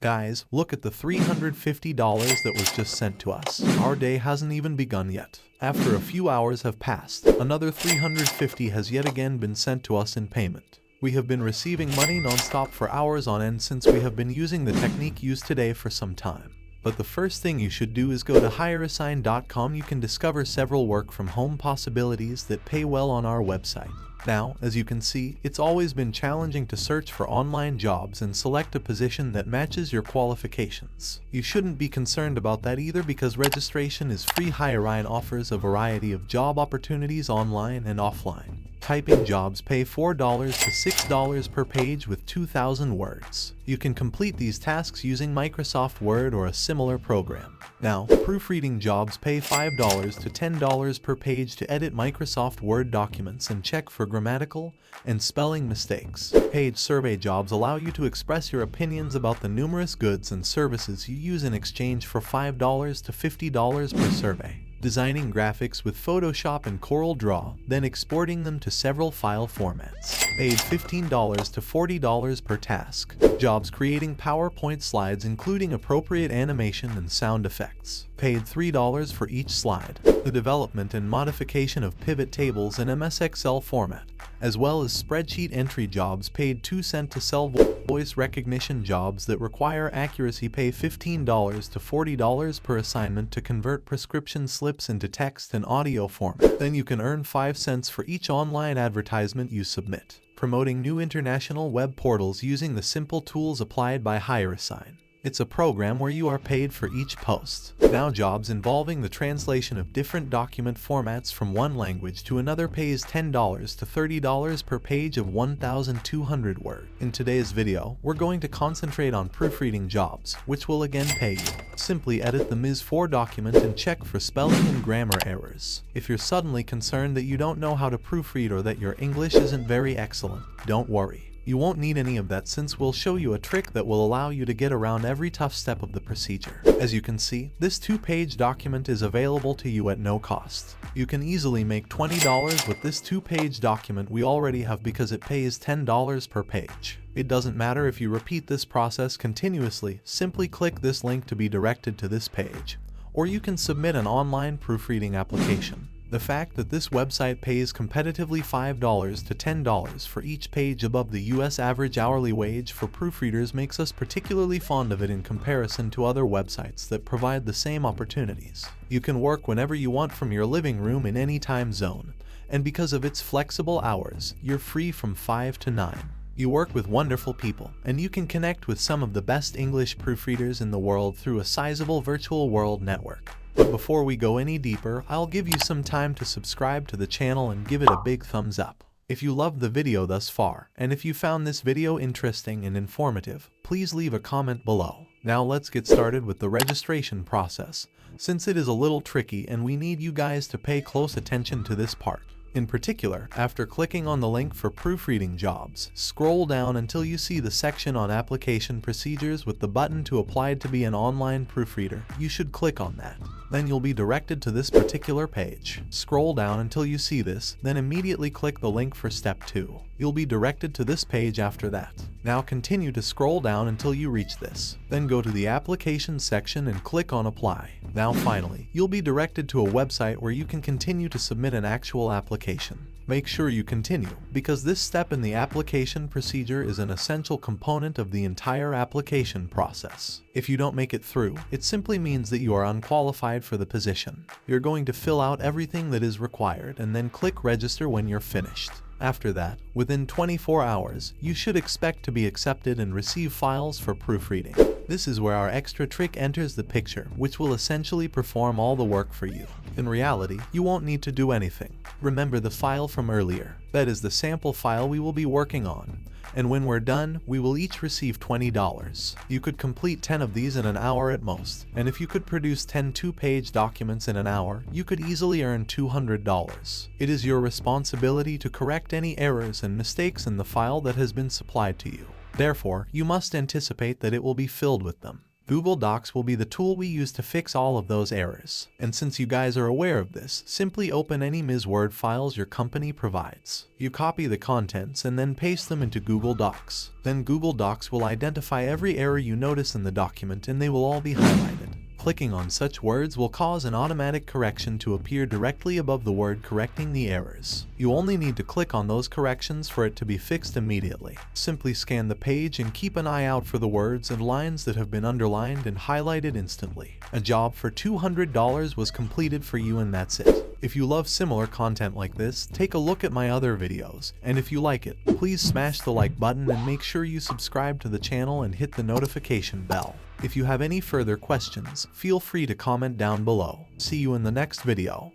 Guys, look at the $350 that was just sent to us. Our day hasn't even begun yet. After a few hours have passed, another $350 has yet again been sent to us in payment. We have been receiving money non-stop for hours on end since we have been using the technique used today for some time. But the first thing you should do is go to HireAsign.com. You can discover several work from home possibilities that pay well on our website. Now, as you can see, it's always been challenging to search for online jobs and select a position that matches your qualifications. You shouldn't be concerned about that either because registration is free. HireAsign offers a variety of job opportunities online and offline. Typing jobs pay $4 to $6 per page with 2,000 words. You can complete these tasks using Microsoft Word or a similar program. Now, proofreading jobs pay $5 to $10 per page to edit Microsoft Word documents and check for grammatical and spelling mistakes. Paid survey jobs allow you to express your opinions about the numerous goods and services you use in exchange for $5 to $50 per survey. Designing graphics with Photoshop and CorelDRAW, then exporting them to several file formats. Paid $15 to $40 per task. Jobs creating PowerPoint slides including appropriate animation and sound effects. Paid $3 for each slide. The development and modification of pivot tables in MS Excel format, as well as spreadsheet entry jobs paid 2 cents to sell. Voice recognition jobs that require accuracy pay $15 to $40 per assignment to convert prescription slips into text and audio format. Then you can earn 5 cents for each online advertisement you submit. Promoting new international web portals using the simple tools applied by HireAsign. It's a program where you are paid for each post. Now jobs involving the translation of different document formats from one language to another pays $10 to $30 per page of 1,200 words. In today's video, we're going to concentrate on proofreading jobs, which will again pay you. Simply edit the MS4 document and check for spelling and grammar errors. If you're suddenly concerned that you don't know how to proofread or that your English isn't very excellent, don't worry. You won't need any of that since we'll show you a trick that will allow you to get around every tough step of the procedure. As you can see, this 2-page document is available to you at no cost. You can easily make $20 with this 2-page document we already have because it pays $10 per page. It doesn't matter if you repeat this process continuously, simply click this link to be directed to this page. Or you can submit an online proofreading application. The fact that this website pays competitively $5 to $10 for each page above the US average hourly wage for proofreaders makes us particularly fond of it in comparison to other websites that provide the same opportunities. You can work whenever you want from your living room in any time zone, and because of its flexible hours, you're free from 5 to 9. You work with wonderful people, and you can connect with some of the best English proofreaders in the world through a sizable virtual world network. But before we go any deeper, I'll give you some time to subscribe to the channel and give it a big thumbs up. If you loved the video thus far, and if you found this video interesting and informative, please leave a comment below. Now let's get started with the registration process, since it is a little tricky and we need you guys to pay close attention to this part. In particular, after clicking on the link for proofreading jobs, scroll down until you see the section on application procedures with the button to apply to be an online proofreader. You should click on that. Then you'll be directed to this particular page. Scroll down until you see this, then immediately click the link for step 2. You'll be directed to this page after that. Now continue to scroll down until you reach this. Then go to the application section and click on apply. Now finally, you'll be directed to a website where you can continue to submit an actual application. Make sure you continue, because this step in the application procedure is an essential component of the entire application process. If you don't make it through, it simply means that you are unqualified for the position. You're going to fill out everything that is required and then click register when you're finished. After that, within 24 hours, you should expect to be accepted and receive files for proofreading. This is where our extra trick enters the picture, which will essentially perform all the work for you. In reality, you won't need to do anything. Remember the file from earlier. That is the sample file we will be working on. And when we're done, we will each receive $20. You could complete 10 of these in an hour at most, and if you could produce 10 2-page documents in an hour, you could easily earn $200. It is your responsibility to correct any errors and mistakes in the file that has been supplied to you. Therefore, you must anticipate that it will be filled with them. Google Docs will be the tool we use to fix all of those errors. And since you guys are aware of this, simply open any Ms. Word files your company provides. You copy the contents and then paste them into Google Docs. Then Google Docs will identify every error you notice in the document and they will all be highlighted. Clicking on such words will cause an automatic correction to appear directly above the word correcting the errors. You only need to click on those corrections for it to be fixed immediately. Simply scan the page and keep an eye out for the words and lines that have been underlined and highlighted instantly. A job for $200 was completed for you, and that's it. If you love similar content like this, take a look at my other videos, and if you like it, please smash the like button and make sure you subscribe to the channel and hit the notification bell. If you have any further questions, feel free to comment down below. See you in the next video.